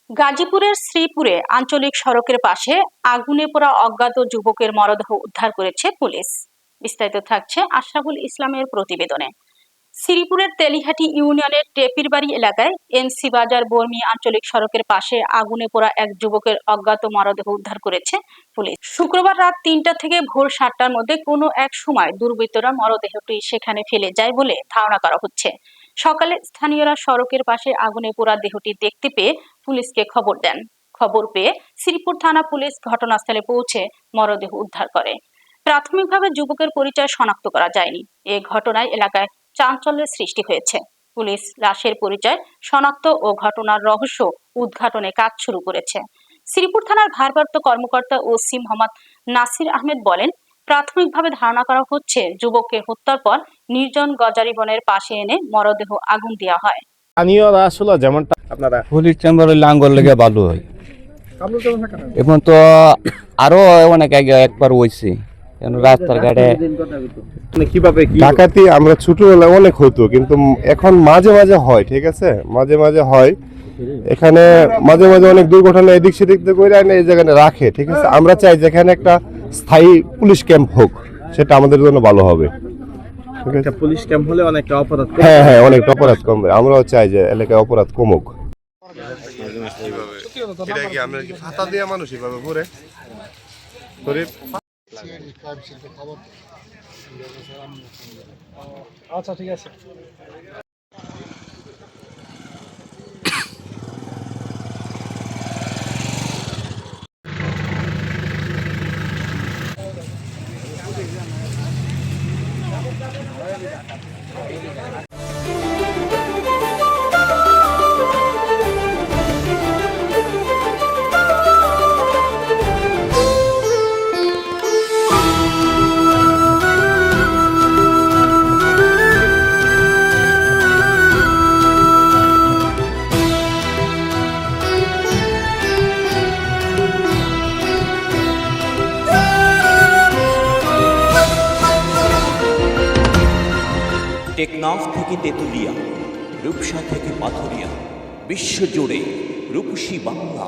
গাজীপুরের শ্রীপুরে আঞ্চলিক সড়কের পাশে আগুনে পোড়া অজ্ঞাত যুবকের মরদেহ উদ্ধার করেছে পুলিশ। বিস্তারিত থাকছে আশরাফুল ইসলামের প্রতিবেদনে। শ্রীপুরের তেলিহাটি ইউনিয়নের টেপিরবাড়ি এলাকায় এনসি বাজার বর্মি আঞ্চলিক সড়কের পাশে আগুনে পোড়া এক যুবকের অজ্ঞাত মরদেহ উদ্ধার করেছে পুলিশ। শুক্রবার রাত ৩টা থেকে ভোর ৭টার মধ্যে কোনো এক সময় দুর্বৃত্তরা মরদেহটি সেখানে ফেলে যায় বলে ধারণা করা হচ্ছে। সকালে স্থানীয়রা সড়কের পাশে আগুনে পোড়া দেহটি দেখতে পেয়ে পুলিশকে খবর দেন। খবর পেয়ে শ্রীপুর থানা পুলিশ ঘটনাস্থলে পৌঁছে মরদেহ উদ্ধার করে। প্রাথমিকভাবে যুবকের পরিচয় শনাক্ত করা যায়নি। এ ঘটনায় এলাকায় চাঞ্চল্যের সৃষ্টি হয়েছে। পুলিশ লাশের পরিচয় শনাক্ত ও ঘটনার রহস্য উদ্ঘাটনে কাজ শুরু করেছে। শ্রীপুর থানার ভারপ্রাপ্ত কর্মকর্তা ওসি মোহাম্মদ নাসির আহমেদ বলেন, প্রাথমিকভাবে ধারণা করা হচ্ছে যুবককে হত্যার পর নির্জন গজারি বনের পাশে এনে মরদেহ আগুন দেওয়া হয়। স্থানীয়রা আসলে যেমনটা আপনারা পুলিশ চেম্বারে লাঙ্গল লেগে ভালো হয়। এখন তো আরো অনেক আগে একবার হয়েছে রাস্তার ঘাটে কিভাবে ডাকাতি আমরা ছোটবেলায় অনেক হতো, কিন্তু এখন মাঝে মাঝে হয়। ঠিক আছে, মাঝে মাঝে হয়। এখানে মাঝে মাঝে অনেক দুর্ঘটনা এদিক সেদিক করে এই জায়গায় রাখে। ঠিক আছে, আমরা চাই যেখানে একটা স্থায়ী পুলিশ ক্যাম্প হোক, সেটা আমাদের জন্য ভালো হবে। একটা পুলিশ ক্যাম্প হলে অনেকটা অপরাধ হ্যাঁ অনেকটা অপরাধ কমবে। আমরাও চাই যে এলাকায় অপরাধ কমুক। এটা কি আমরা কি ফাতা দিয়ে মানুষ এভাবে ঘুরে আচ্ছা ঠিক আছে। টেকনাফ থেকে তেতুলিয়া, রূপসা থেকে পাথুরিয়া, বিশ্বজুড়ে রূপসী বাংলা।